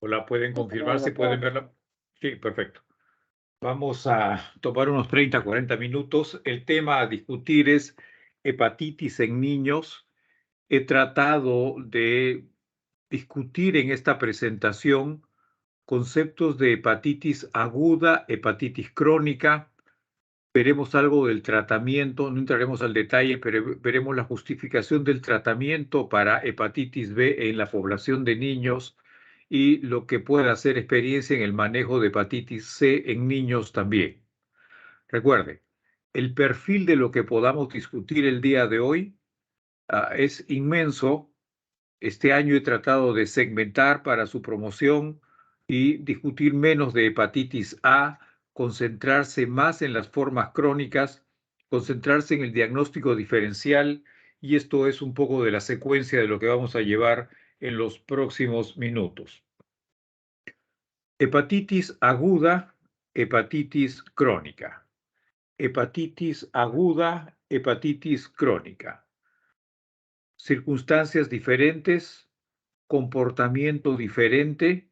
Hola, ¿pueden Sí, confirmar si pueden doctor. verla? Sí, perfecto. Vamos a tomar unos 30, 40 minutos. El tema a discutir es hepatitis en niños. He tratado de discutir en esta presentación conceptos de hepatitis aguda, hepatitis crónica. Veremos algo del tratamiento, no entraremos al detalle, pero veremos la justificación del tratamiento para hepatitis B en la población de niños y lo que pueda hacer experiencia en el manejo de hepatitis C en niños también. Recuerde, el perfil de lo que podamos discutir el día de hoy es inmenso. Este año he tratado de segmentar para su promoción y discutir menos de hepatitis A, concentrarse más en las formas crónicas, concentrarse en el diagnóstico diferencial, y esto es un poco de la secuencia de lo que vamos a llevar en los próximos minutos. Hepatitis aguda, hepatitis crónica. Hepatitis aguda, hepatitis crónica. Circunstancias diferentes, comportamiento diferente.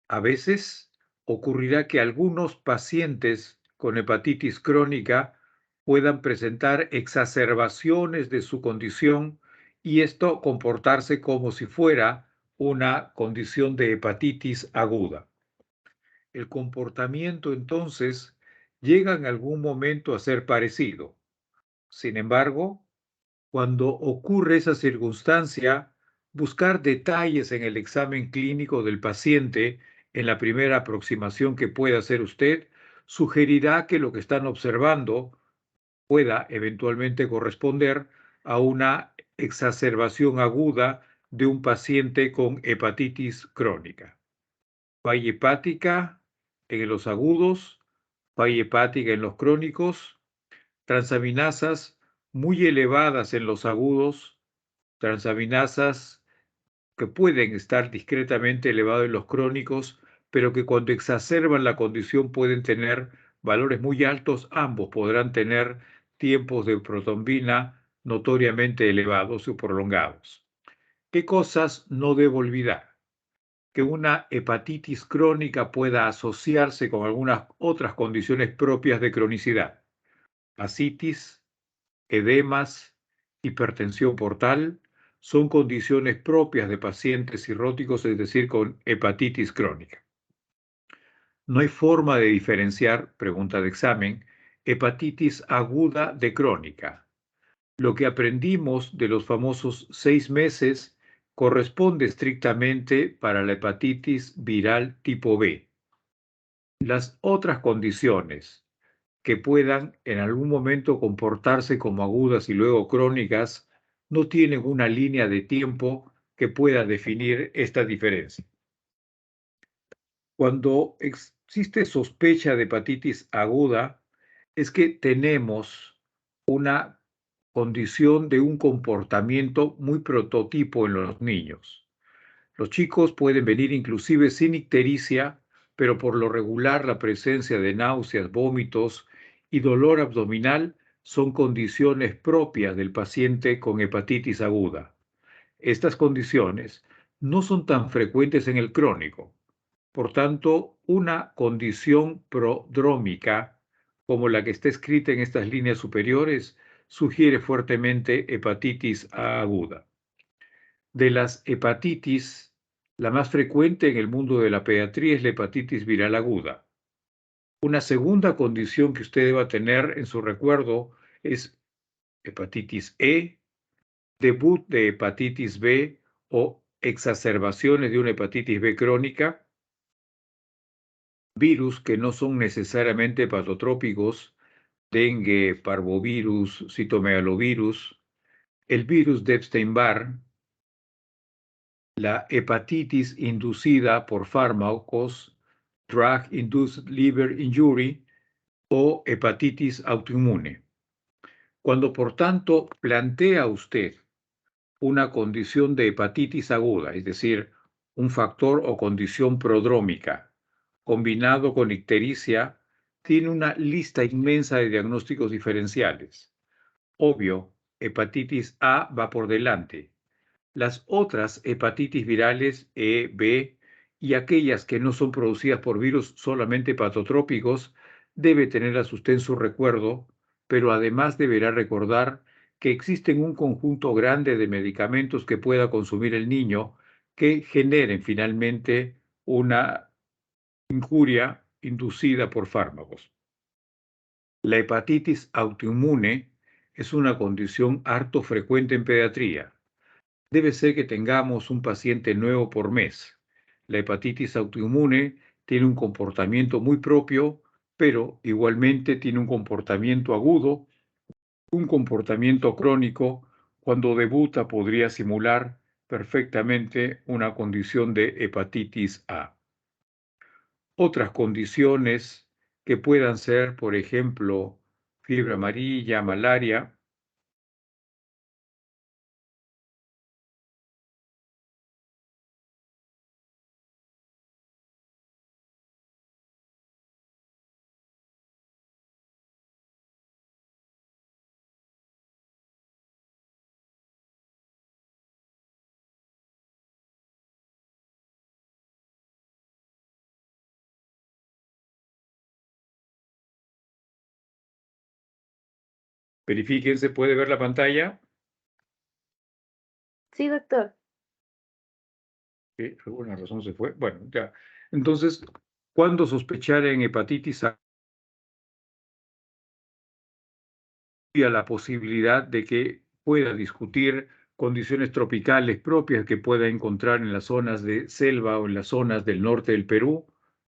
A veces ocurrirá que algunos pacientes con hepatitis crónica puedan presentar exacerbaciones de su condición y esto comportarse como si fuera una condición de hepatitis aguda. El comportamiento entonces llega en algún momento a ser parecido. Sin embargo, cuando ocurre esa circunstancia, buscar detalles en el examen clínico del paciente en la primera aproximación que pueda hacer usted sugerirá que lo que están observando pueda eventualmente corresponder a una exacerbación aguda de un paciente con hepatitis crónica. Falla hepática en los agudos, falla hepática en los crónicos, transaminasas muy elevadas en los agudos, transaminasas que pueden estar discretamente elevadas en los crónicos, pero que cuando exacerban la condición pueden tener valores muy altos. Ambos podrán tener tiempos de protrombina notoriamente elevados o prolongados. ¿Qué cosas no debo olvidar? Que una hepatitis crónica pueda asociarse con algunas otras condiciones propias de cronicidad: ascitis, edemas, hipertensión portal, son condiciones propias de pacientes cirróticos, es decir, con hepatitis crónica. No hay forma de diferenciar, pregunta de examen, hepatitis aguda de crónica. Lo que aprendimos de los famosos 6 meses corresponde estrictamente para la hepatitis viral tipo B. Las otras condiciones que puedan en algún momento comportarse como agudas y luego crónicas no tienen una línea de tiempo que pueda definir esta diferencia. Cuando existe sospecha de hepatitis aguda, es que tenemos una condición de un comportamiento muy prototipo en los niños. Los chicos pueden venir inclusive sin ictericia, pero por lo regular la presencia de náuseas, vómitos y dolor abdominal son condiciones propias del paciente con hepatitis aguda. Estas condiciones no son tan frecuentes en el crónico. Por tanto, una condición prodrómica, como la que está escrita en estas líneas superiores, sugiere fuertemente hepatitis aguda. De las hepatitis, la más frecuente en el mundo de la pediatría es la hepatitis viral aguda. Una segunda condición que usted deba tener en su recuerdo es hepatitis E, debut de hepatitis B o exacerbaciones de una hepatitis B crónica, virus que no son necesariamente hepatotrópicos, dengue, parvovirus, citomegalovirus, el virus de Epstein-Barr, la hepatitis inducida por fármacos, drug-induced liver injury o hepatitis autoinmune. Cuando, por tanto, plantea usted una condición de hepatitis aguda, es decir, un factor o condición prodrómica, combinado con ictericia, tiene una lista inmensa de diagnósticos diferenciales. Obvio, hepatitis A va por delante. Las otras hepatitis virales E, B y aquellas que no son producidas por virus solamente patotrópicos, debe tenerlas usted en su recuerdo, pero además deberá recordar que existen un conjunto grande de medicamentos que pueda consumir el niño que generen finalmente una injuria inducida por fármacos. La hepatitis autoinmune es una condición harto frecuente en pediatría. Debe ser que tengamos un paciente nuevo por mes. La hepatitis autoinmune tiene un comportamiento muy propio, pero igualmente tiene un comportamiento agudo, un comportamiento crónico. Cuando debuta podría simular perfectamente una condición de hepatitis A. Otras condiciones que puedan ser, por ejemplo, fiebre amarilla, malaria. Verifíquense, ¿puede ver la pantalla? Sí, doctor. Por alguna razón se fue. Bueno, ya. Entonces, ¿cuándo sospechar en hepatitis A? La posibilidad de que pueda discutir condiciones tropicales propias que pueda encontrar en las zonas de selva o en las zonas del norte del Perú,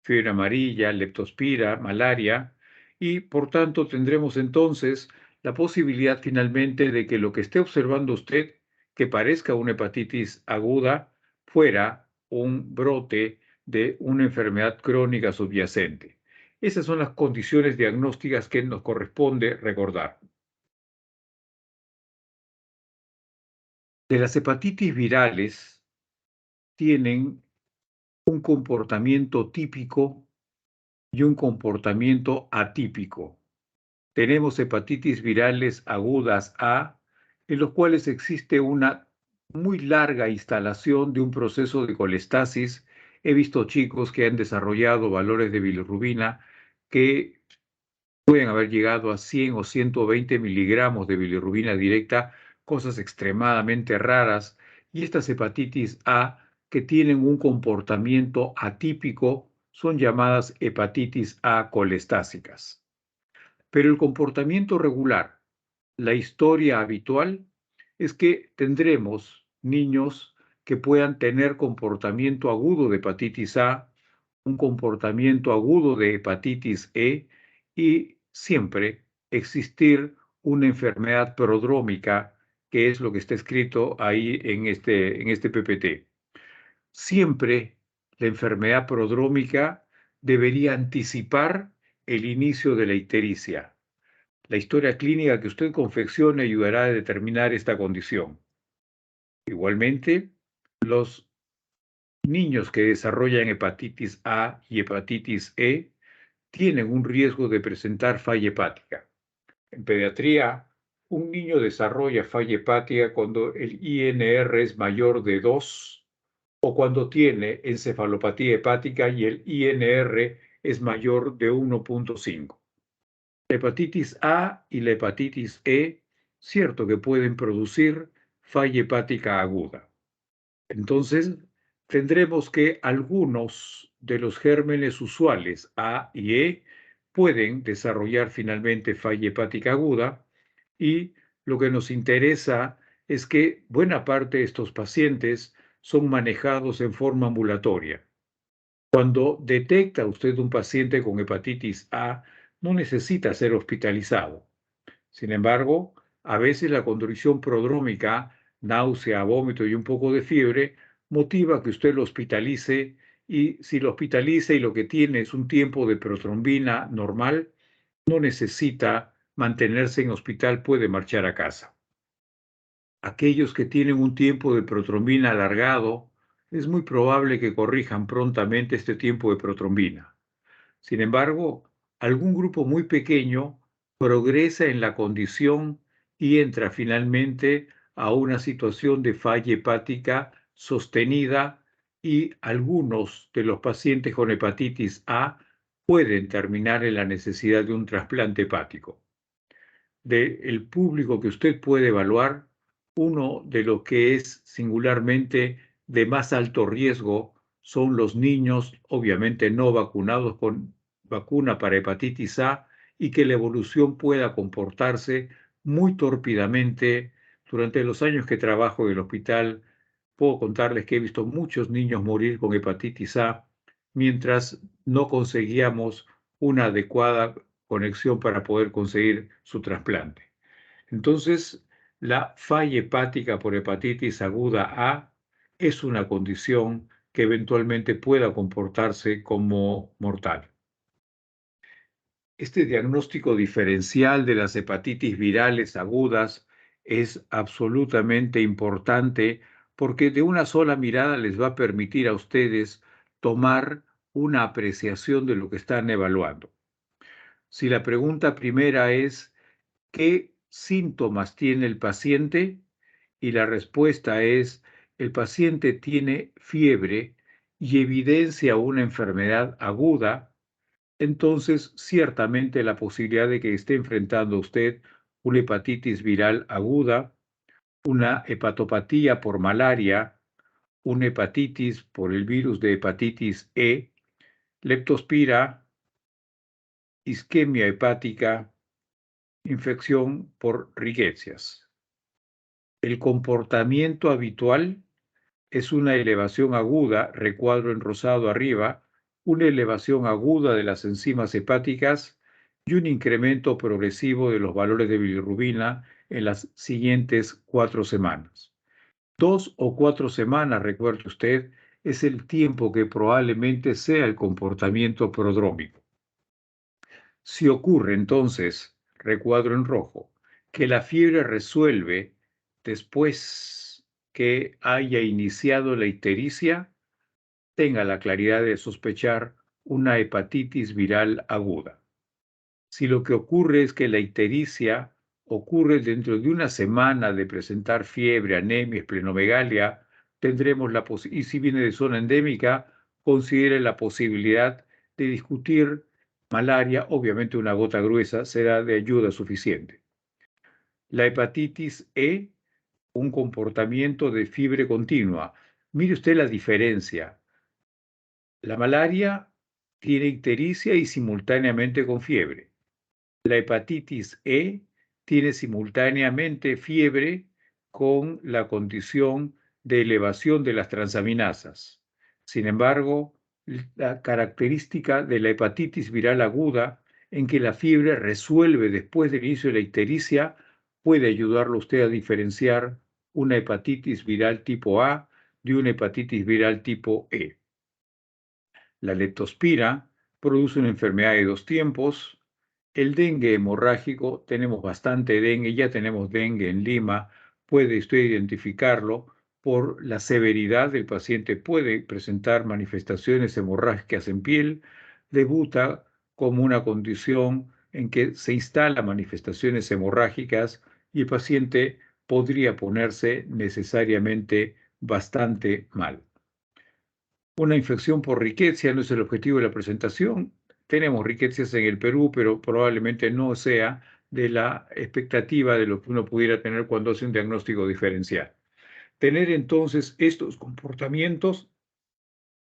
fiebre amarilla, leptospira, malaria, y por tanto tendremos entonces la posibilidad finalmente de que lo que esté observando usted, que parezca una hepatitis aguda, fuera un brote de una enfermedad crónica subyacente. Esas son las condiciones diagnósticas que nos corresponde recordar. De las hepatitis virales tienen un comportamiento típico y un comportamiento atípico. Tenemos hepatitis virales agudas A, en los cuales existe una muy larga instalación de un proceso de colestasis. He visto chicos que han desarrollado valores de bilirrubina que pueden haber llegado a 100 o 120 miligramos de bilirrubina directa, cosas extremadamente raras, y estas hepatitis A que tienen un comportamiento atípico son llamadas hepatitis A colestásicas. Pero el comportamiento regular, la historia habitual, es que tendremos niños que puedan tener comportamiento agudo de hepatitis A, un comportamiento agudo de hepatitis E y siempre existir una enfermedad prodrómica, que es lo que está escrito ahí en este PPT. Siempre la enfermedad prodrómica debería anticipar el inicio de la ictericia. La historia clínica que usted confeccione ayudará a determinar esta condición. Igualmente, los niños que desarrollan hepatitis A y hepatitis E tienen un riesgo de presentar falla hepática. En pediatría, un niño desarrolla falla hepática cuando el INR es mayor de 2 o cuando tiene encefalopatía hepática y el INR es mayor de 1.5. La hepatitis A y la hepatitis E, cierto que pueden producir falla hepática aguda. Entonces, tendremos que algunos de los gérmenes usuales A y E pueden desarrollar finalmente falla hepática aguda, y lo que nos interesa es que buena parte de estos pacientes son manejados en forma ambulatoria. Cuando detecta usted un paciente con hepatitis A, no necesita ser hospitalizado. Sin embargo, a veces la condición prodrómica, náusea, vómito y un poco de fiebre, motiva que usted lo hospitalice, y si lo hospitaliza y lo que tiene es un tiempo de protrombina normal, no necesita mantenerse en hospital, puede marchar a casa. Aquellos que tienen un tiempo de protrombina alargado, es muy probable que corrijan prontamente este tiempo de protrombina. Sin embargo, algún grupo muy pequeño progresa en la condición y entra finalmente a una situación de falla hepática sostenida y algunos de los pacientes con hepatitis A pueden terminar en la necesidad de un trasplante hepático. Del público que usted puede evaluar, uno de los que es singularmente de más alto riesgo son los niños, obviamente no vacunados con vacuna para hepatitis A y que la evolución pueda comportarse muy tórpidamente. Durante los años que trabajo en el hospital, puedo contarles que he visto muchos niños morir con hepatitis A mientras no conseguíamos una adecuada conexión para poder conseguir su trasplante. Entonces, la falla hepática por hepatitis aguda A es una condición que eventualmente pueda comportarse como mortal. Este diagnóstico diferencial de las hepatitis virales agudas es absolutamente importante porque de una sola mirada les va a permitir a ustedes tomar una apreciación de lo que están evaluando. Si la pregunta primera es, ¿qué síntomas tiene el paciente? Y la respuesta es, el paciente tiene fiebre y evidencia una enfermedad aguda, entonces ciertamente la posibilidad de que esté enfrentando usted una hepatitis viral aguda, una hepatopatía por malaria, una hepatitis por el virus de hepatitis E, leptospira, isquemia hepática, infección por riquecias. El comportamiento habitual es una elevación aguda, recuadro en rosado arriba, una elevación aguda de las enzimas hepáticas y un incremento progresivo de los valores de bilirrubina en las siguientes 4 semanas. 2 o 4 semanas, recuerde usted, es el tiempo que probablemente sea el comportamiento prodrómico. Si ocurre entonces, recuadro en rojo, que la fiebre resuelve después que haya iniciado la ictericia, tenga la claridad de sospechar una hepatitis viral aguda. Si lo que ocurre es que la ictericia ocurre dentro de una semana de presentar fiebre, anemia, esplenomegalia, tendremos y si viene de zona endémica, considere la posibilidad de discutir malaria, obviamente una gota gruesa será de ayuda suficiente. La hepatitis E, un comportamiento de fiebre continua. Mire usted la diferencia. La malaria tiene ictericia y simultáneamente con fiebre. La hepatitis E tiene simultáneamente fiebre con la condición de elevación de las transaminasas. Sin embargo, la característica de la hepatitis viral aguda en que la fiebre resuelve después del inicio de la ictericia puede ayudarlo a usted a diferenciar una hepatitis viral tipo A de una hepatitis viral tipo E. La leptospira produce una enfermedad de 2 tiempos. El dengue hemorrágico, tenemos bastante dengue, ya tenemos dengue en Lima, puede usted identificarlo por la severidad del paciente, puede presentar manifestaciones hemorrágicas en piel, debuta como una condición en que se instalan manifestaciones hemorrágicas y el paciente podría ponerse necesariamente bastante mal. Una infección por riqueza no es el objetivo de la presentación. Tenemos riquezas en el Perú, pero probablemente no sea de la expectativa de lo que uno pudiera tener cuando hace un diagnóstico diferencial. Tener entonces estos comportamientos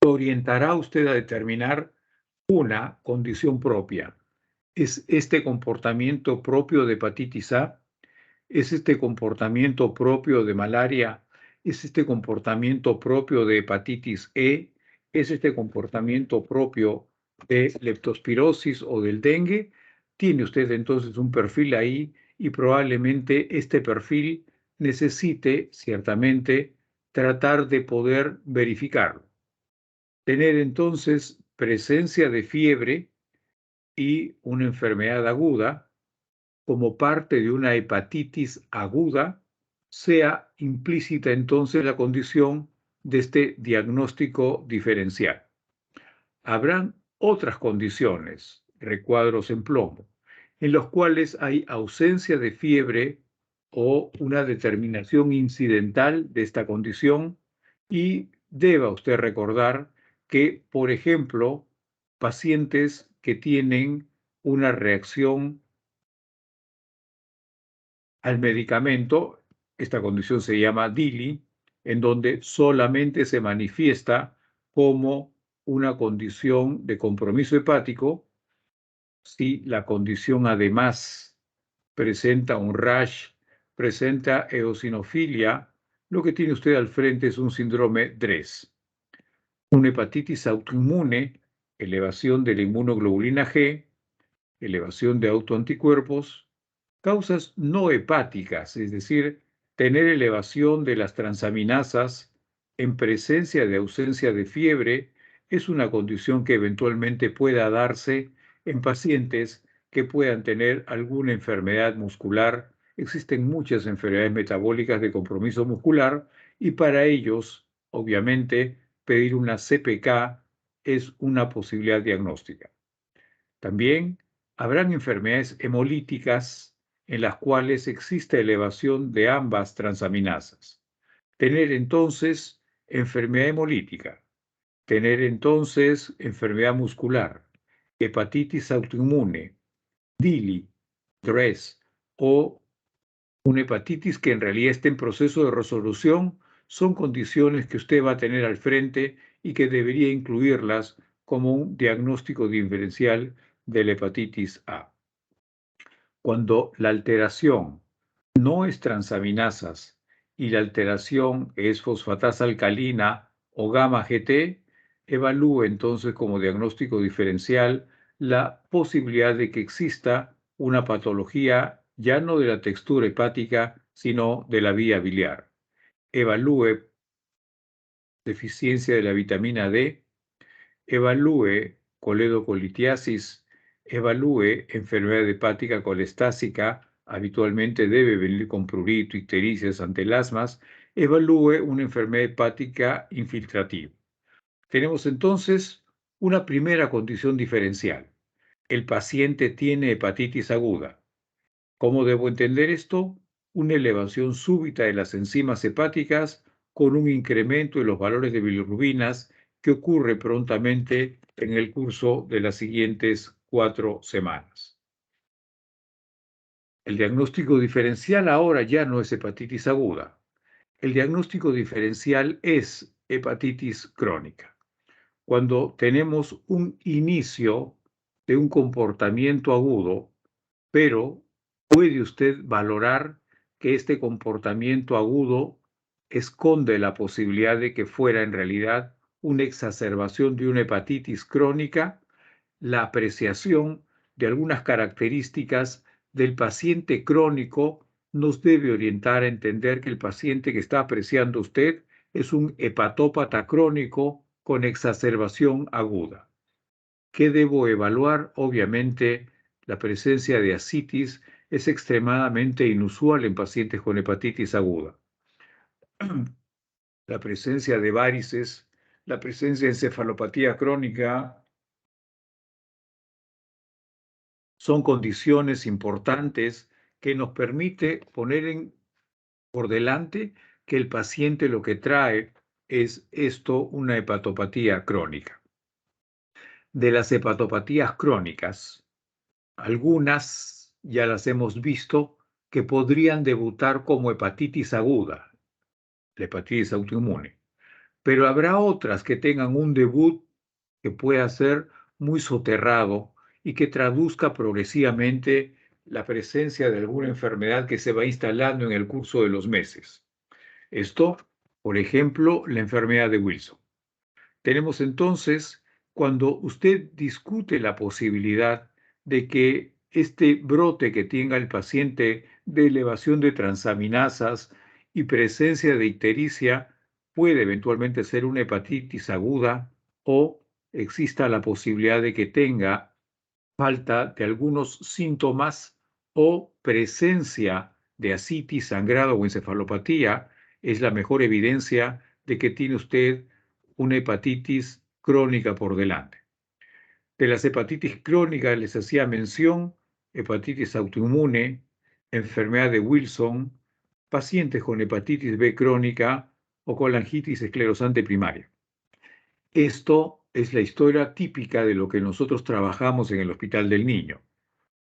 lo orientará a usted a determinar una condición propia. ¿Es este comportamiento propio de hepatitis A? ¿Es este comportamiento propio de malaria? ¿Es este comportamiento propio de hepatitis E? ¿Es este comportamiento propio de leptospirosis o del dengue? Tiene usted entonces un perfil ahí y probablemente este perfil necesite ciertamente tratar de poder verificarlo. Tener entonces presencia de fiebre y una enfermedad aguda como parte de una hepatitis aguda, sea implícita entonces la condición de este diagnóstico diferencial. Habrán otras condiciones, recuadros en plomo, en los cuales hay ausencia de fiebre o una determinación incidental de esta condición y deba usted recordar que, por ejemplo, pacientes que tienen una reacción al medicamento, esta condición se llama DILI, en donde solamente se manifiesta como una condición de compromiso hepático si la condición además presenta un rash, presenta eosinofilia, lo que tiene usted al frente es un síndrome DRESS. Una hepatitis autoinmune, elevación de la inmunoglobulina G, elevación de autoanticuerpos, causas no hepáticas, es decir, tener elevación de las transaminasas en presencia de ausencia de fiebre, es una condición que eventualmente pueda darse en pacientes que puedan tener alguna enfermedad muscular. Existen muchas enfermedades metabólicas de compromiso muscular y para ellos, obviamente, pedir una CPK es una posibilidad diagnóstica. También habrán enfermedades hemolíticas en las cuales existe elevación de ambas transaminasas. Tener entonces enfermedad hemolítica, tener entonces enfermedad muscular, hepatitis autoinmune, DILI, DRESS o una hepatitis que en realidad esté en proceso de resolución, son condiciones que usted va a tener al frente y que debería incluirlas como un diagnóstico diferencial de la hepatitis A. Cuando la alteración no es transaminasas y la alteración es fosfatasa alcalina o gamma GT, evalúe entonces como diagnóstico diferencial la posibilidad de que exista una patología ya no de la textura hepática, sino de la vía biliar. Evalúe deficiencia de la vitamina D, evalúe coledocolitiasis, evalúe enfermedad hepática colestásica, habitualmente debe venir con prurito, ictericia, antelasmas, evalúe una enfermedad hepática infiltrativa. Tenemos entonces una primera condición diferencial. El paciente tiene hepatitis aguda. ¿Cómo debo entender esto? Una elevación súbita de las enzimas hepáticas con un incremento de los valores de bilirrubinas que ocurre prontamente en el curso de las siguientes 4 semanas. El diagnóstico diferencial ahora ya no es hepatitis aguda. El diagnóstico diferencial es hepatitis crónica. Cuando tenemos un inicio de un comportamiento agudo, pero puede usted valorar que este comportamiento agudo esconde la posibilidad de que fuera en realidad una exacerbación de una hepatitis crónica, la apreciación de algunas características del paciente crónico nos debe orientar a entender que el paciente que está apreciando usted es un hepatópata crónico con exacerbación aguda. ¿Qué debo evaluar? Obviamente, la presencia de ascitis es extremadamente inusual en pacientes con hepatitis aguda. La presencia de varices, la presencia de encefalopatía crónica son condiciones importantes que nos permite poner por delante que el paciente lo que trae es esto, una hepatopatía crónica. De las hepatopatías crónicas, algunas ya las hemos visto que podrían debutar como hepatitis aguda, la hepatitis autoinmune, pero habrá otras que tengan un debut que pueda ser muy soterrado y que traduzca progresivamente la presencia de alguna enfermedad que se va instalando en el curso de los meses. Esto, por ejemplo, la enfermedad de Wilson. Tenemos entonces, cuando usted discute la posibilidad de que este brote que tenga el paciente de elevación de transaminasas y presencia de ictericia puede eventualmente ser una hepatitis aguda o exista la posibilidad de que tenga falta de algunos síntomas o presencia de ascitis, sangrado o encefalopatía, es la mejor evidencia de que tiene usted una hepatitis crónica por delante. De las hepatitis crónicas les hacía mención, hepatitis autoinmune, enfermedad de Wilson, pacientes con hepatitis B crónica o colangitis esclerosante primaria. Esto es la historia típica de lo que nosotros trabajamos en el Hospital del Niño.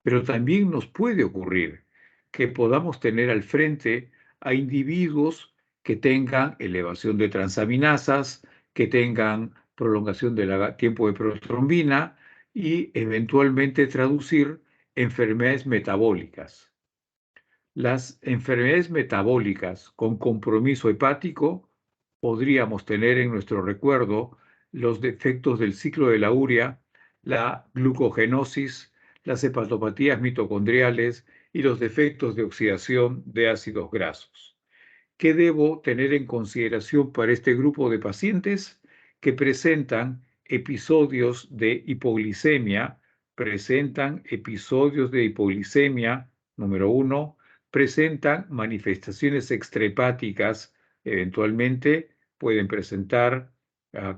Pero también nos puede ocurrir que podamos tener al frente a individuos que tengan elevación de transaminasas, que tengan prolongación del tiempo de protrombina y eventualmente traducir enfermedades metabólicas. Las enfermedades metabólicas con compromiso hepático podríamos tener en nuestro recuerdo los defectos del ciclo de la urea, la glucogenosis, las hepatopatías mitocondriales y los defectos de oxidación de ácidos grasos. ¿Qué debo tener en consideración para este grupo de pacientes que presentan episodios de hipoglicemia? Presentan episodios de hipoglicemia, número uno, presentan manifestaciones extrahepáticas, eventualmente pueden presentar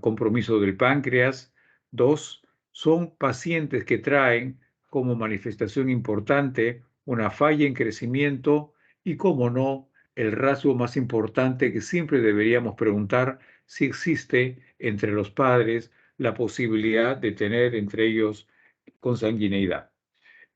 compromiso del páncreas. Dos, son pacientes que traen como manifestación importante una falla en crecimiento y, como no, el rasgo más importante que siempre deberíamos preguntar si existe entre los padres la posibilidad de tener entre ellos consanguineidad.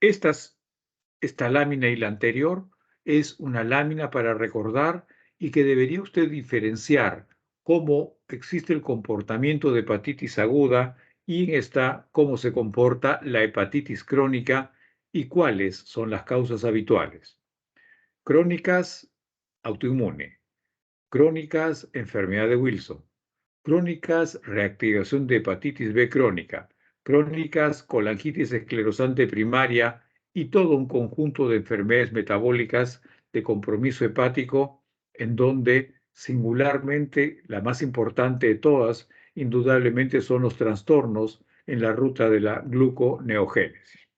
Esta lámina y la anterior es una lámina para recordar y que debería usted diferenciar cómo existe el comportamiento de hepatitis aguda y en esta cómo se comporta la hepatitis crónica y cuáles son las causas habituales. Crónicas, autoinmune. Crónicas, enfermedad de Wilson. Crónicas, reactivación de hepatitis B crónica. Crónicas, colangitis esclerosante primaria y todo un conjunto de enfermedades metabólicas de compromiso hepático, en donde singularmente la más importante de todas, indudablemente, son los trastornos en la ruta de la gluconeogénesis.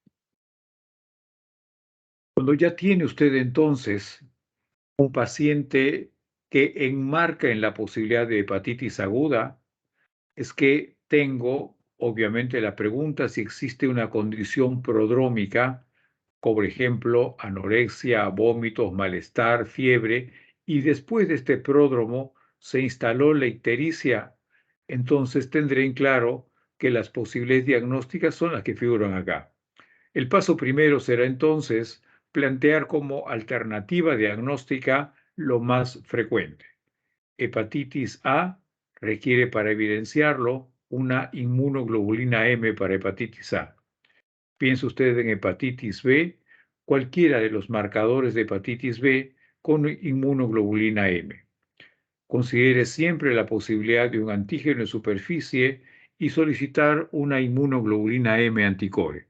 Cuando ya tiene usted entonces un paciente que enmarca en la posibilidad de hepatitis aguda, es que tengo, obviamente, la pregunta si existe una condición prodrómica, por ejemplo, anorexia, vómitos, malestar, fiebre, y después de este pródromo se instaló la ictericia. Entonces tendré en claro que las posibles diagnósticas son las que figuran acá. El paso primero será entonces plantear como alternativa diagnóstica lo más frecuente. Hepatitis A requiere, para evidenciarlo, una inmunoglobulina M para hepatitis A. Piense usted en hepatitis B, cualquiera de los marcadores de hepatitis B con inmunoglobulina M. Considere siempre la posibilidad de un antígeno en superficie y solicitar una inmunoglobulina M anticore.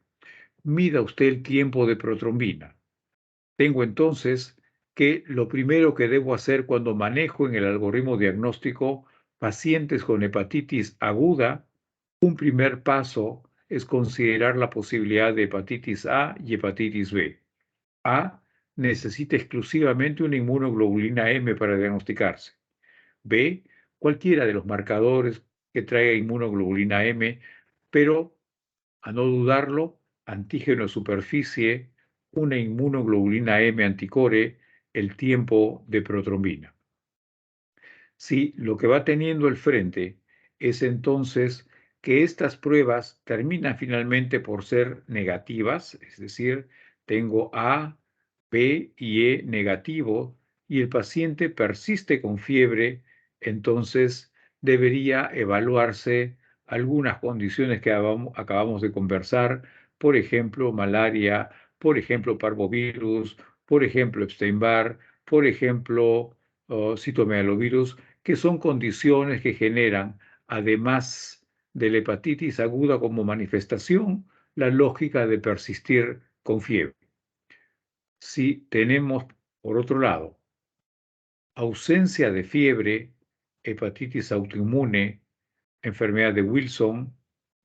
Mida usted el tiempo de protrombina. Tengo entonces que lo primero que debo hacer cuando manejo en el algoritmo diagnóstico pacientes con hepatitis aguda, un primer paso es considerar la posibilidad de hepatitis A y hepatitis B. A necesita exclusivamente una inmunoglobulina M para diagnosticarse. B, cualquiera de los marcadores que traiga inmunoglobulina M, pero a no dudarlo, antígeno de superficie, una inmunoglobulina M anticore, el tiempo de protrombina. Si lo que va teniendo el frente es entonces que estas pruebas terminan finalmente por ser negativas, es decir, tengo A, B y E negativo y el paciente persiste con fiebre, entonces debería evaluarse algunas condiciones que acabamos de conversar, por ejemplo, malaria, por ejemplo, parvovirus, por ejemplo, Epstein-Barr, por ejemplo, citomegalovirus, que son condiciones que generan, además de la hepatitis aguda como manifestación, la lógica de persistir con fiebre. Si tenemos, por otro lado, ausencia de fiebre, hepatitis autoinmune, enfermedad de Wilson,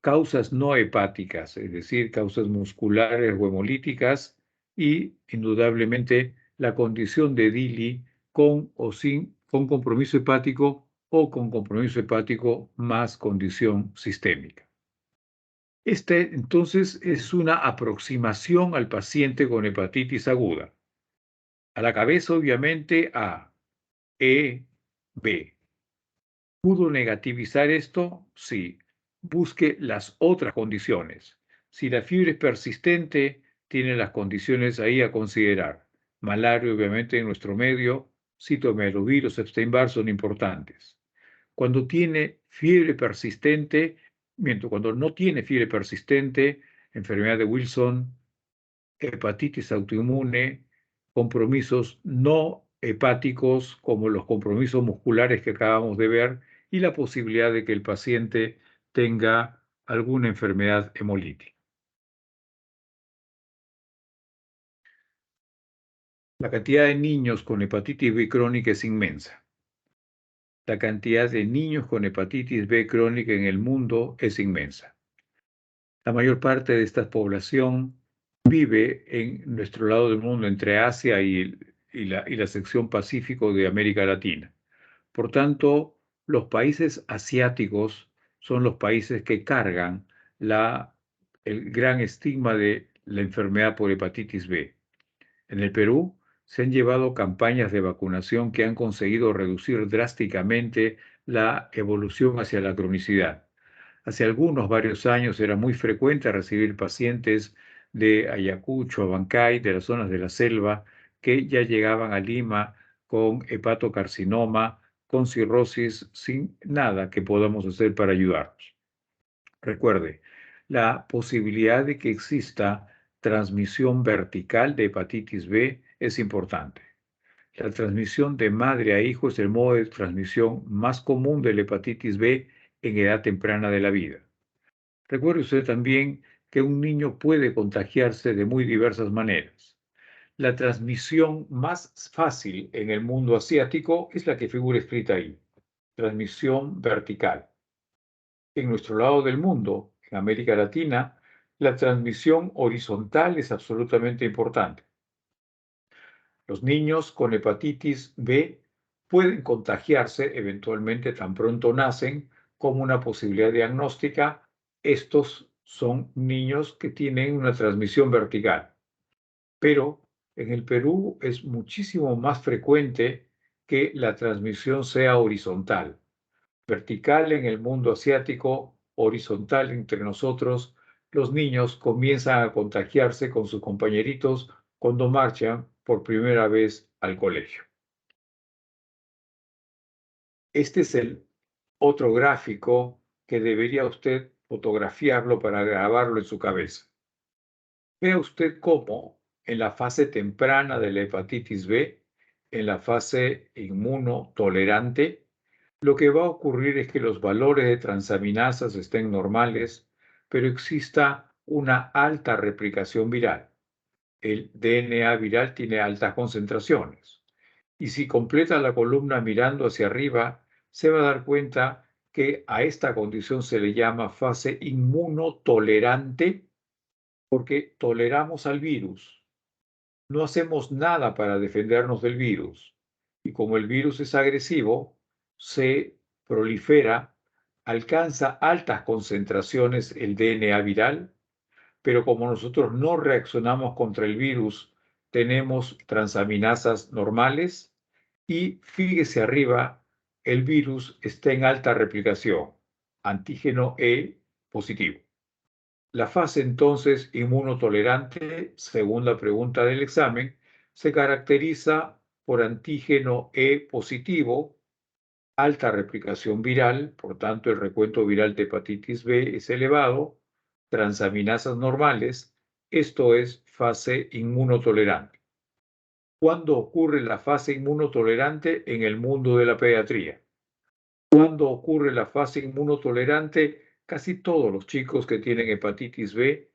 causas no hepáticas, es decir, causas musculares o hemolíticas, y indudablemente la condición de DILI con o sin, con compromiso hepático o con compromiso hepático más condición sistémica. Este entonces es una aproximación al paciente con hepatitis aguda. A la cabeza, obviamente, A, E, B. ¿Pudo negativizar esto? Sí. Busque las otras condiciones. Si la fiebre es persistente, tiene las condiciones ahí a considerar. Malaria, obviamente, en nuestro medio, citomegalovirus, Epstein-Barr son importantes. Cuando tiene fiebre persistente, cuando no tiene fiebre persistente, enfermedad de Wilson, hepatitis autoinmune, compromisos no hepáticos como los compromisos musculares que acabamos de ver y la posibilidad de que el paciente tenga alguna enfermedad hemolítica. La cantidad de niños con hepatitis B crónica es inmensa. La cantidad de niños con hepatitis B crónica en el mundo es inmensa. La mayor parte de esta población vive en nuestro lado del mundo, entre Asia y la sección Pacífico de América Latina. Por tanto, los países asiáticos son los países que cargan el gran estigma de la enfermedad por hepatitis B. En el Perú se han llevado campañas de vacunación que han conseguido reducir drásticamente la evolución hacia la cronicidad. Hace varios años, era muy frecuente recibir pacientes de Ayacucho, Abancay, de las zonas de la selva, que ya llegaban a Lima con hepatocarcinoma, con cirrosis, sin nada que podamos hacer para ayudarlos. Recuerde, la posibilidad de que exista transmisión vertical de hepatitis B es importante. La transmisión de madre a hijo es el modo de transmisión más común de la hepatitis B en edad temprana de la vida. Recuerde usted también que un niño puede contagiarse de muy diversas maneras. La transmisión más fácil en el mundo asiático es la que figura escrita ahí, transmisión vertical. En nuestro lado del mundo, en América Latina, la transmisión horizontal es absolutamente importante. Los niños con hepatitis B pueden contagiarse eventualmente tan pronto nacen como una posibilidad diagnóstica. Estos son niños que tienen una transmisión vertical, pero en el Perú es muchísimo más frecuente que la transmisión sea horizontal. Vertical en el mundo asiático, horizontal entre nosotros, los niños comienzan a contagiarse con sus compañeritos cuando marchan por primera vez al colegio. Este es el otro gráfico que debería usted fotografiarlo para grabarlo en su cabeza. Vea usted cómo en la fase temprana de la hepatitis B, en la fase inmunotolerante, lo que va a ocurrir es que los valores de transaminasas estén normales, pero exista una alta replicación viral. El DNA viral tiene altas concentraciones. Y si completa la columna mirando hacia arriba, se va a dar cuenta que a esta condición se le llama fase inmunotolerante porque toleramos al virus. No hacemos nada para defendernos del virus. Y como el virus es agresivo, se prolifera, alcanza altas concentraciones el DNA viral, pero como nosotros no reaccionamos contra el virus, tenemos transaminasas normales y fíjese arriba, el virus está en alta replicación, antígeno E positivo. La fase entonces inmunotolerante, según la pregunta del examen, se caracteriza por antígeno E positivo, alta replicación viral, por tanto el recuento viral de hepatitis B es elevado, transaminasas normales, esto es fase inmunotolerante. ¿Cuándo ocurre la fase inmunotolerante en el mundo de la pediatría? Cuando ocurre la fase inmunotolerante, casi todos los chicos que tienen hepatitis B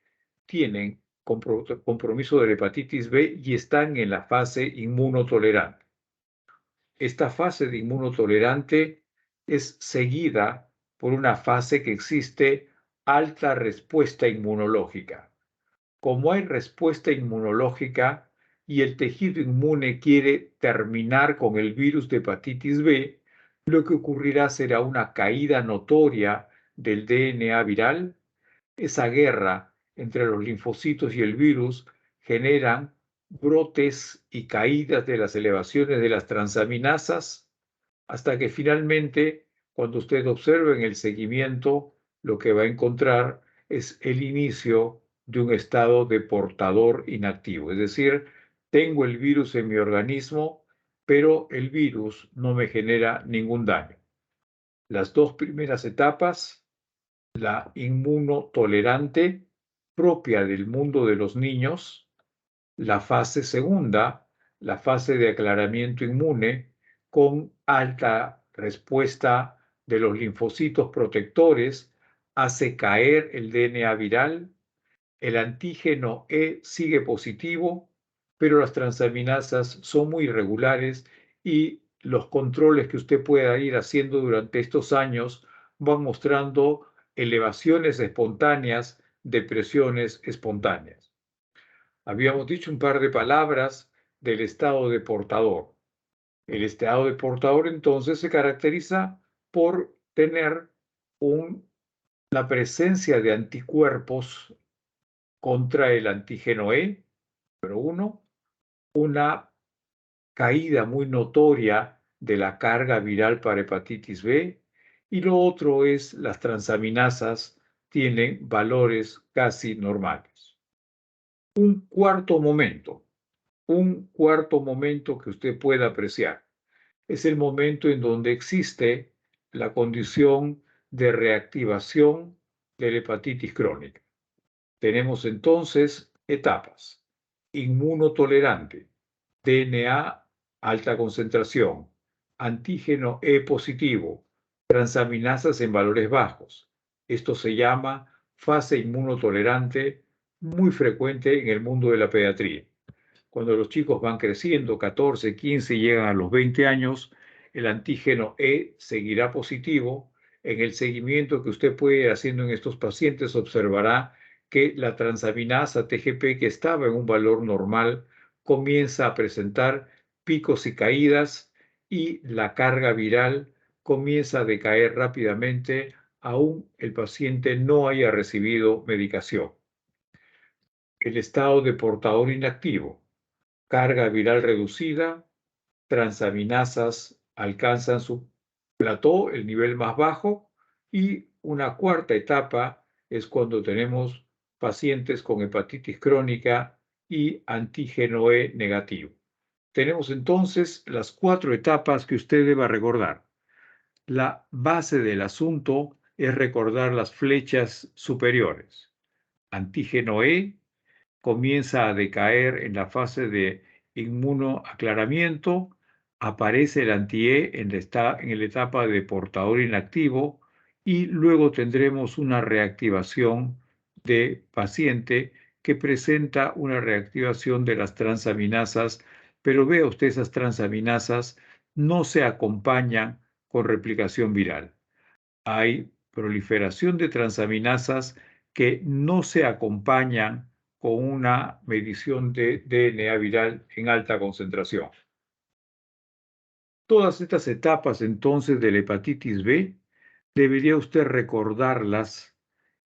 tienen compromiso de la hepatitis B y están en la fase inmunotolerante. Esta fase de inmunotolerante es seguida por una fase que existe alta respuesta inmunológica. Como hay respuesta inmunológica y el tejido inmune quiere terminar con el virus de hepatitis B, lo que ocurrirá será una caída notoria del DNA viral. Esa guerra entre los linfocitos y el virus generan brotes y caídas de las elevaciones de las transaminasas hasta que finalmente, Cuando usted observe en el seguimiento, lo que va a encontrar es el inicio de un estado de portador inactivo. Es decir, tengo el virus en mi organismo, pero el virus no me genera ningún daño. Las dos primeras etapas, la inmunotolerante, propia del mundo de los niños, la fase segunda, la fase de aclaramiento inmune, con alta respuesta de los linfocitos protectores, hace caer el DNA viral, el antígeno E sigue positivo, pero las transaminasas son muy irregulares y los controles que usted pueda ir haciendo durante estos años van mostrando elevaciones espontáneas, depresiones espontáneas. Habíamos dicho un par de palabras del estado de portador. El estado de portador entonces se caracteriza por tener la presencia de anticuerpos contra el antígeno E, número uno, una caída muy notoria de la carga viral para hepatitis B, y lo otro es las transaminasas tienen valores casi normales. Un cuarto momento que usted pueda apreciar es el momento en donde existe la condición de reactivación de la hepatitis crónica. Tenemos entonces etapas: inmunotolerante, DNA alta concentración, antígeno E positivo, transaminasas en valores bajos. Esto se llama fase inmunotolerante, muy frecuente en el mundo de la pediatría. Cuando los chicos van creciendo, 14, 15, llegan a los 20 años, el antígeno E seguirá positivo. En el seguimiento que usted puede ir haciendo en estos pacientes, observará que la transaminasa TGP, que estaba en un valor normal, comienza a presentar picos y caídas, y la carga viral comienza a decaer rápidamente, aún el paciente no haya recibido medicación. El estado de portador inactivo: carga viral reducida, transaminasas alcanzan su plató, el nivel más bajo, y una cuarta etapa es cuando tenemos pacientes con hepatitis crónica y antígeno E negativo. Tenemos entonces las 4 etapas que usted deba recordar. La base del asunto es recordar las flechas superiores. Antígeno E comienza a decaer en la fase de inmunoaclaramiento, aparece el anti-E en la etapa de portador inactivo, y luego tendremos una reactivación de paciente que presenta una reactivación de las transaminasas, pero vea usted, esas transaminasas no se acompañan con replicación viral. Hay proliferación de transaminasas que no se acompañan con una medición de DNA viral en alta concentración. Todas estas etapas entonces de la hepatitis B debería usted recordarlas,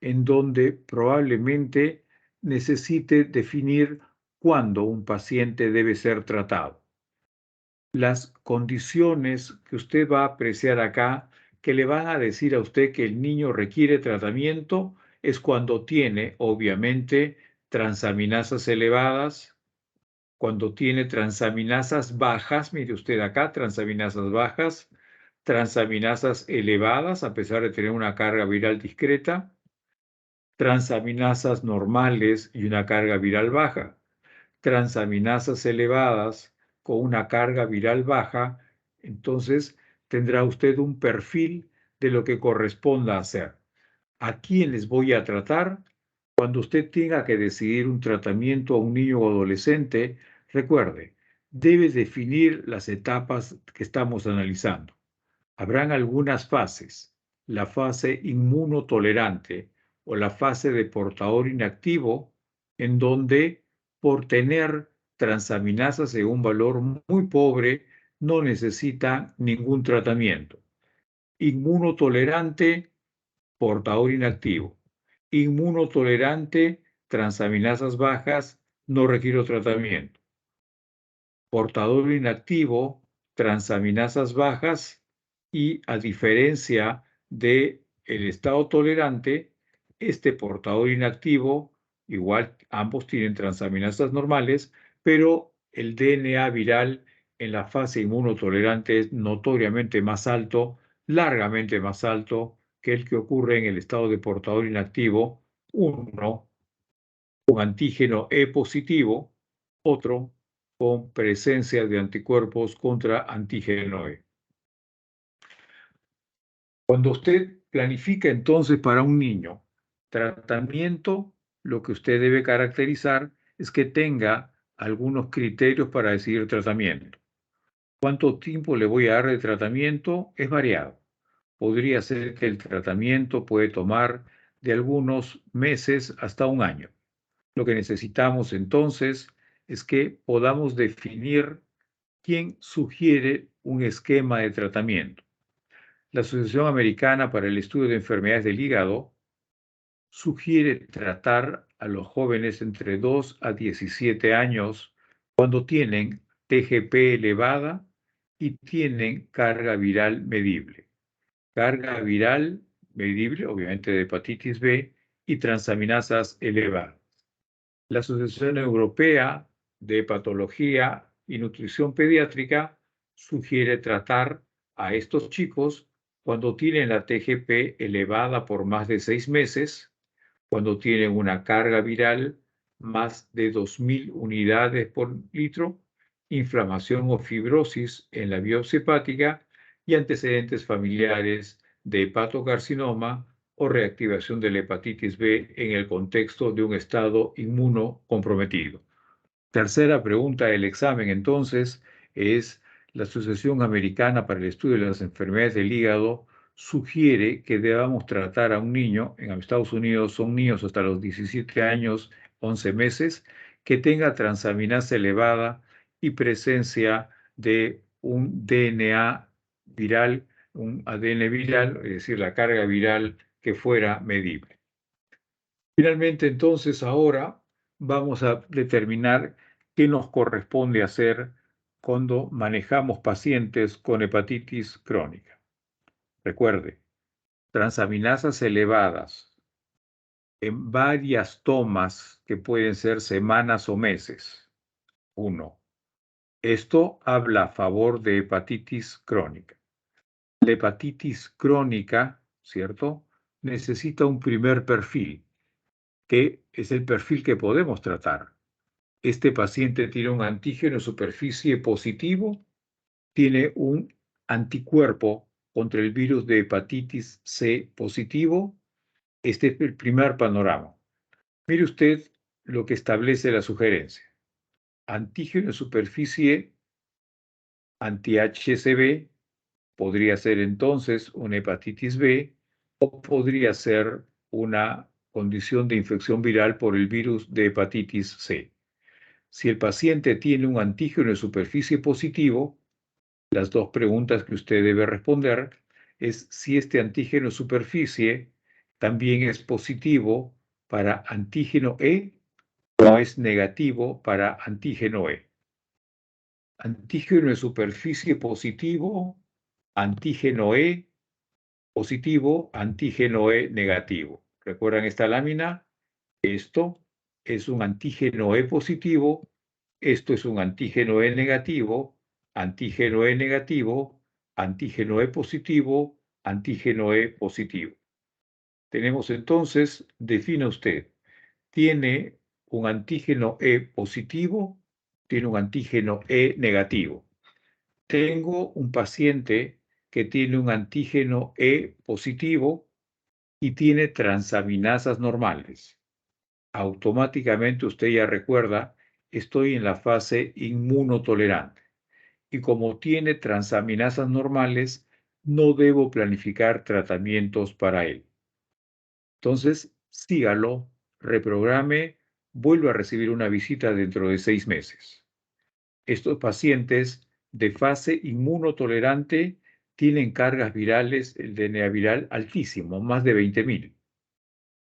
en donde probablemente necesite definir cuándo un paciente debe ser tratado. Las condiciones que usted va a apreciar acá, que le van a decir a usted que el niño requiere tratamiento, es cuando tiene, obviamente, transaminasas elevadas, cuando tiene transaminasas bajas, mire usted acá, transaminasas bajas, transaminasas elevadas, a pesar de tener una carga viral discreta, transaminasas normales y una carga viral baja, transaminasas elevadas con una carga viral baja. Entonces tendrá usted un perfil de lo que corresponda hacer. ¿A quién les voy a tratar? Cuando usted tenga que decidir un tratamiento a un niño o adolescente, recuerde, debe definir las etapas que estamos analizando. Habrán algunas fases: la fase inmunotolerante o la fase de portador inactivo, en donde, por tener transaminasas en un valor muy pobre, no necesita ningún tratamiento. Inmunotolerante, portador inactivo. Inmunotolerante, transaminasas bajas, no requiere tratamiento. Portador inactivo, transaminasas bajas, y a diferencia del estado tolerante, este portador inactivo, igual ambos tienen transaminasas normales, pero el DNA viral en la fase inmunotolerante es notoriamente más alto, largamente más alto que el que ocurre en el estado de portador inactivo, uno con antígeno E positivo, otro con presencia de anticuerpos contra antígeno E. Cuando usted planifica entonces para un niño tratamiento, lo que usted debe caracterizar es que tenga algunos criterios para decidir tratamiento. ¿Cuánto tiempo le voy a dar de tratamiento? Es variado. Podría ser que el tratamiento puede tomar de algunos meses hasta un año. Lo que necesitamos entonces es que podamos definir quién sugiere un esquema de tratamiento. La Asociación Americana para el Estudio de Enfermedades del Hígado sugiere tratar a los jóvenes entre 2 a 17 años cuando tienen TGP elevada y tienen carga viral medible. Carga viral medible, obviamente de hepatitis B, y transaminasas elevadas. La Asociación Europea de Patología y Nutrición Pediátrica sugiere tratar a estos chicos cuando tienen la TGP elevada por más de 6 meses, cuando tienen una carga viral más de 2.000 unidades por litro, inflamación o fibrosis en la biopsia hepática y antecedentes familiares de hepatocarcinoma o reactivación de la hepatitis B en el contexto de un estado inmunocomprometido. Tercera pregunta del examen, entonces, es la Asociación Americana para el Estudio de las Enfermedades del Hígado sugiere que debamos tratar a un niño, en Estados Unidos son niños hasta los 17 años, 11 meses, que tenga transaminasa elevada y presencia de un DNA viral, un ADN viral, es decir, la carga viral que fuera medible. Finalmente, entonces, ahora vamos a determinar qué nos corresponde hacer cuando manejamos pacientes con hepatitis crónica. Recuerde, transaminasas elevadas en varias tomas que pueden ser semanas o meses. 1. Esto habla a favor de hepatitis crónica. La hepatitis crónica, ¿cierto? Necesita un primer perfil, que es el perfil que podemos tratar. Este paciente tiene un antígeno superficie positivo, tiene un anticuerpo contra el virus de hepatitis C positivo. Este es el primer panorama. Mire usted lo que establece la sugerencia. Antígeno de superficie anti-HCV podría ser entonces una hepatitis B o podría ser una condición de infección viral por el virus de hepatitis C. Si el paciente tiene un antígeno de superficie positivo, las dos preguntas que usted debe responder es si este antígeno de superficie también es positivo para antígeno E o es negativo para antígeno E. Antígeno de superficie positivo, antígeno E positivo, antígeno E negativo. ¿Recuerdan esta lámina? Esto es un antígeno E positivo, esto es un antígeno E negativo, antígeno E negativo, antígeno E positivo, antígeno E positivo. Tenemos entonces, defina usted, tiene un antígeno E positivo, tiene un antígeno E negativo. Tengo un paciente que tiene un antígeno E positivo y tiene transaminasas normales. Automáticamente usted ya recuerda, estoy en la fase inmunotolerante. Y como tiene transaminasas normales, no debo planificar tratamientos para él. Entonces, sígalo, reprograme, vuelva a recibir una visita dentro de 6 meses. Estos pacientes de fase inmunotolerante tienen cargas virales, el DNA viral altísimo, más de 20.000.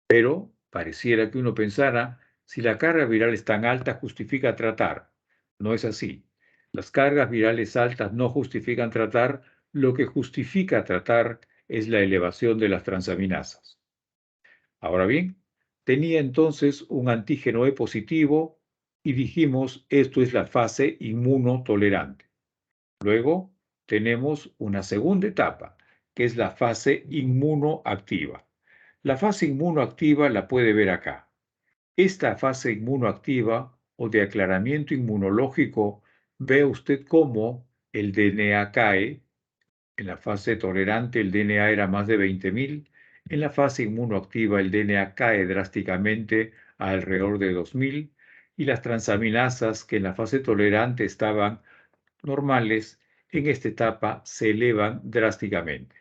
Pero pareciera que uno pensara, si la carga viral es tan alta, justifica tratar. No es así. Las cargas virales altas no justifican tratar lo que justifica tratar es la elevación de las transaminasas. Ahora bien, tenía entonces un antígeno E positivo y dijimos esto es la fase inmunotolerante. Luego tenemos una segunda etapa, que es la fase inmunoactiva. La fase inmunoactiva la puede ver acá. Esta fase inmunoactiva o de aclaramiento inmunológico, ve usted cómo el DNA cae. En la fase tolerante el DNA era más de 20.000. En la fase inmunoactiva el DNA cae drásticamente a alrededor de 2.000 y las transaminasas que en la fase tolerante estaban normales, en esta etapa se elevan drásticamente.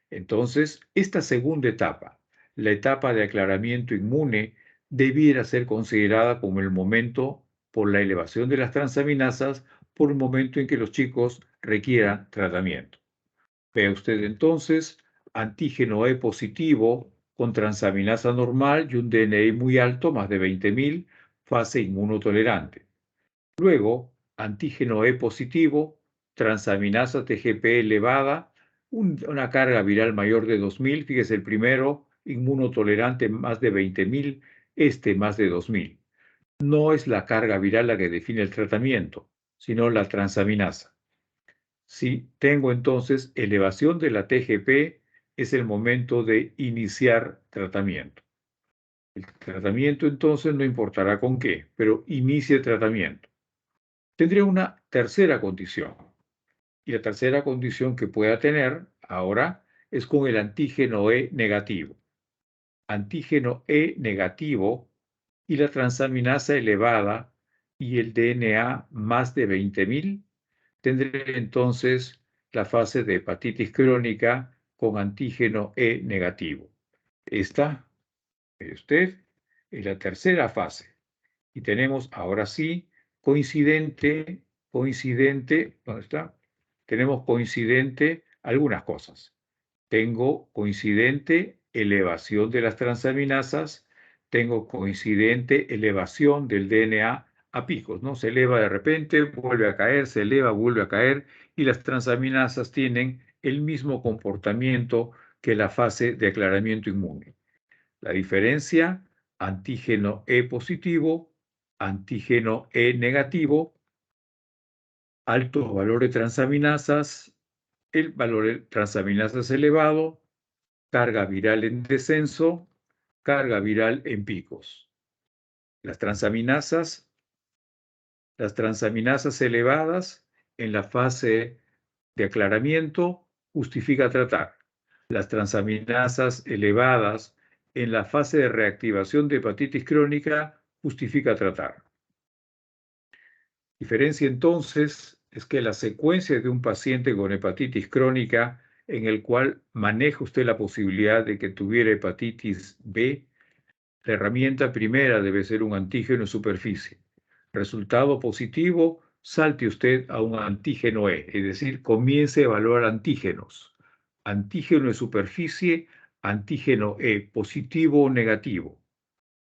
Entonces, esta segunda etapa, la etapa de aclaramiento inmune, debiera ser considerada como el momento por la elevación de las transaminasas, por el momento en que los chicos requieran tratamiento. Vea usted entonces antígeno E positivo con transaminasa normal y un DNI muy alto, más de 20.000, fase inmunotolerante. Luego, antígeno E positivo, transaminasa TGP elevada, una carga viral mayor de 2.000, fíjese el primero, inmunotolerante más de 20.000, este más de 2.000. No es la carga viral la que define el tratamiento, sino la transaminasa. Si tengo entonces elevación de la TGP, es el momento de iniciar tratamiento. El tratamiento entonces no importará con qué, pero inicie tratamiento. Tendría una tercera condición. Y la tercera condición que pueda tener ahora es con el antígeno E negativo. Antígeno E negativo y la transaminasa elevada y el DNA más de 20.000, tendré entonces la fase de hepatitis crónica con antígeno E negativo. Esta, ve usted, es la tercera fase. Y tenemos ahora sí coincidente, ¿dónde está? Tenemos coincidente algunas cosas. Tengo coincidente elevación de las transaminasas, tengo coincidente elevación del DNA a picos, ¿no? Se eleva de repente, vuelve a caer, se eleva, vuelve a caer, y las transaminasas tienen el mismo comportamiento que la fase de aclaramiento inmune. La diferencia, antígeno E positivo, antígeno E negativo, altos valores de transaminasas, el valor de transaminasas elevado, carga viral en descenso, carga viral en picos. Las transaminasas elevadas en la fase de aclaramiento justifica tratar. Las transaminasas elevadas en la fase de reactivación de hepatitis crónica justifica tratar. Diferencia entonces es que la secuencia de un paciente con hepatitis crónica en el cual maneja usted la posibilidad de que tuviera hepatitis B, la herramienta primera debe ser un antígeno en superficie. Resultado positivo, salte usted a un antígeno E, es decir, comience a evaluar antígenos. Antígeno de superficie, antígeno E, positivo o negativo.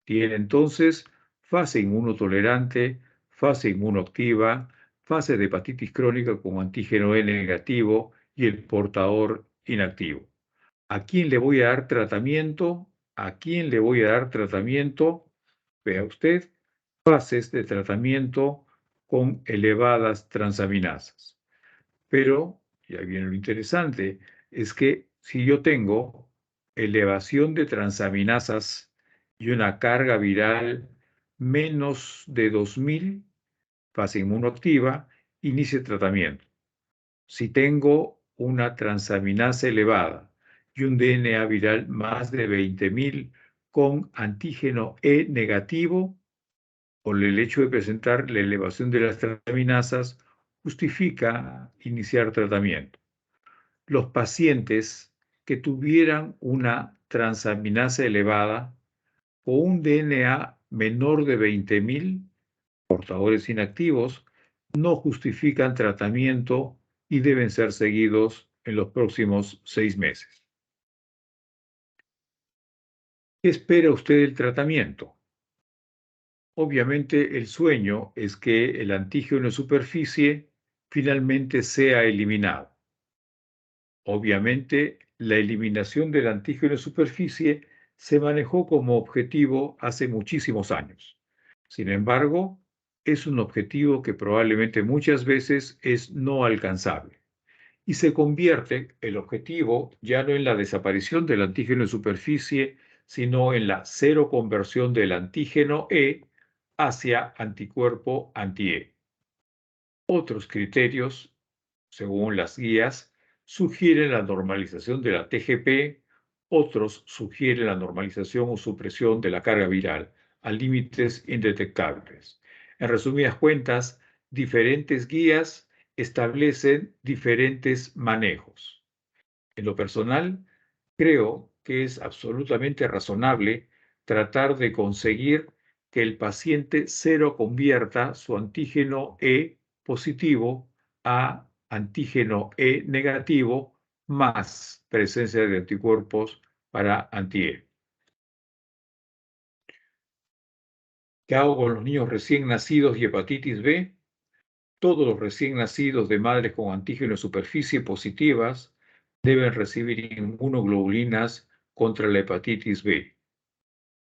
Tiene entonces fase inmunotolerante, fase inmunoactiva, fase de hepatitis crónica con antígeno E negativo y el portador inactivo. ¿A quién le voy a dar tratamiento? ¿A quién le voy a dar tratamiento? Vea usted, fases de tratamiento con elevadas transaminasas. Pero, y ahí viene lo interesante, es que si yo tengo elevación de transaminasas y una carga viral menos de 2.000, fase inmunoactiva, inicie tratamiento. Si tengo una transaminasa elevada y un DNA viral más de 20.000 con antígeno E negativo, o el hecho de presentar la elevación de las transaminasas, justifica iniciar tratamiento. Los pacientes que tuvieran una transaminasa elevada o un DNA menor de 20.000, portadores inactivos, no justifican tratamiento y deben ser seguidos en los próximos 6 meses. ¿Qué espera usted del tratamiento? Obviamente el sueño es que el antígeno de superficie finalmente sea eliminado. Obviamente, la eliminación del antígeno de superficie se manejó como objetivo hace muchísimos años. Sin embargo, es un objetivo que probablemente muchas veces es no alcanzable. Y se convierte el objetivo ya no en la desaparición del antígeno de superficie, sino en la cero conversión del antígeno E hacia anticuerpo anti-E. Otros criterios, según las guías, sugieren la normalización de la TGP, otros sugieren la normalización o supresión de la carga viral a límites indetectables. En resumidas cuentas, diferentes guías establecen diferentes manejos. En lo personal, creo que es absolutamente razonable tratar de conseguir que el paciente cero convierta su antígeno E positivo a antígeno E negativo más presencia de anticuerpos para anti-E. ¿Qué hago con los niños recién nacidos y hepatitis B? Todos los recién nacidos de madres con antígeno de superficie positivas deben recibir inmunoglobulinas contra la hepatitis B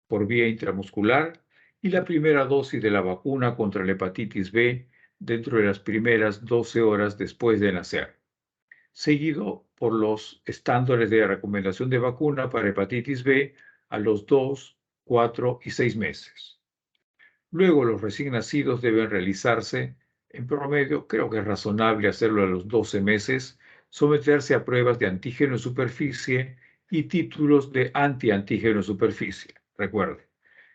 por vía intramuscular y la primera dosis de la vacuna contra la hepatitis B dentro de las primeras 12 horas después de nacer, seguido por los estándares de recomendación de vacuna para hepatitis B a los 2, 4 y 6 meses. Luego, los recién nacidos deben realizarse, en promedio, creo que es razonable hacerlo a los 12 meses, someterse a pruebas de antígeno de superficie y títulos de antiantígeno de superficie. Recuerde,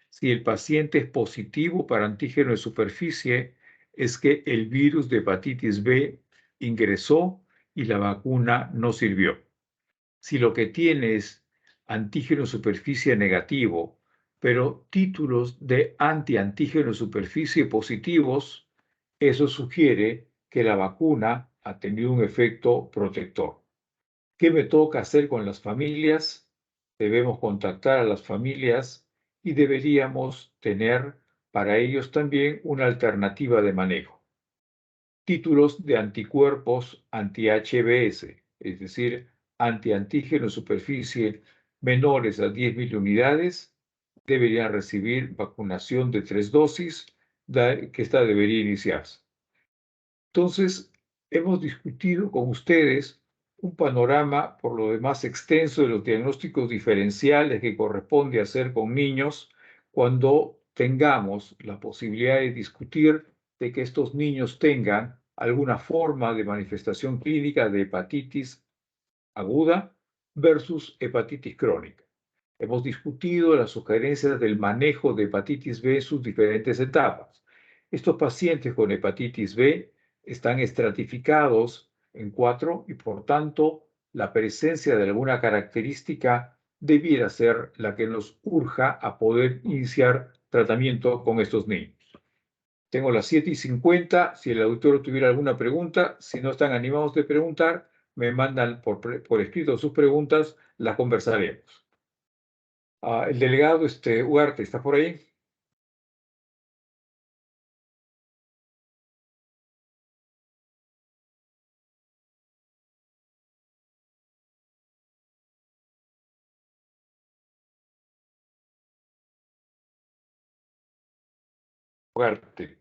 si el paciente es positivo para antígeno de superficie, es que el virus de hepatitis B ingresó y la vacuna no sirvió. Si lo que tiene es antígeno de superficie negativo, pero títulos de antiantígeno de superficie positivos, eso sugiere que la vacuna ha tenido un efecto protector. ¿Qué me toca hacer con las familias? Debemos contactar a las familias y deberíamos tener para ellos también una alternativa de manejo. Títulos de anticuerpos anti-HBs, es decir, antiantígeno superficie menores a 10.000 unidades, deberían recibir vacunación de 3 dosis, que esta debería iniciarse. Entonces, hemos discutido con ustedes un panorama por lo demás extenso de los diagnósticos diferenciales que corresponde hacer con niños cuando tengamos la posibilidad de discutir de que estos niños tengan alguna forma de manifestación clínica de hepatitis aguda versus hepatitis crónica. Hemos discutido las sugerencias del manejo de hepatitis B en sus diferentes etapas. Estos pacientes con hepatitis B están estratificados en 4 y por tanto la presencia de alguna característica debiera ser la que nos urja a poder iniciar tratamiento con estos niños. Tengo las 7:50. Si el auditorio tuviera alguna pregunta, si no están animados de preguntar, me mandan por escrito sus preguntas, las conversaremos. El delegado Ugarte, ¿está por ahí? Ugarte.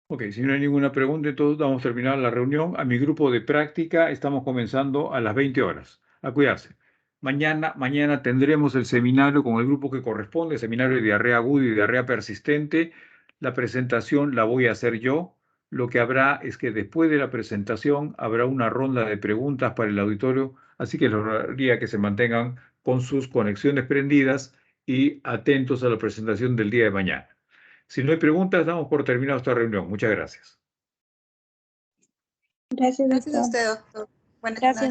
Ok, si no hay ninguna pregunta, entonces vamos a terminar la reunión. A mi grupo de práctica estamos comenzando a las 20 horas. A cuidarse. Mañana tendremos el seminario con el grupo que corresponde, seminario de diarrea aguda y diarrea persistente. La presentación la voy a hacer yo. Lo que habrá es que después de la presentación habrá una ronda de preguntas para el auditorio, así que les rogaría que se mantengan con sus conexiones prendidas y atentos a la presentación del día de mañana. Si no hay preguntas, damos por terminada esta reunión. Muchas gracias. Gracias, Gracias a doctor. usted, doctor. Buenas Gracias. noches.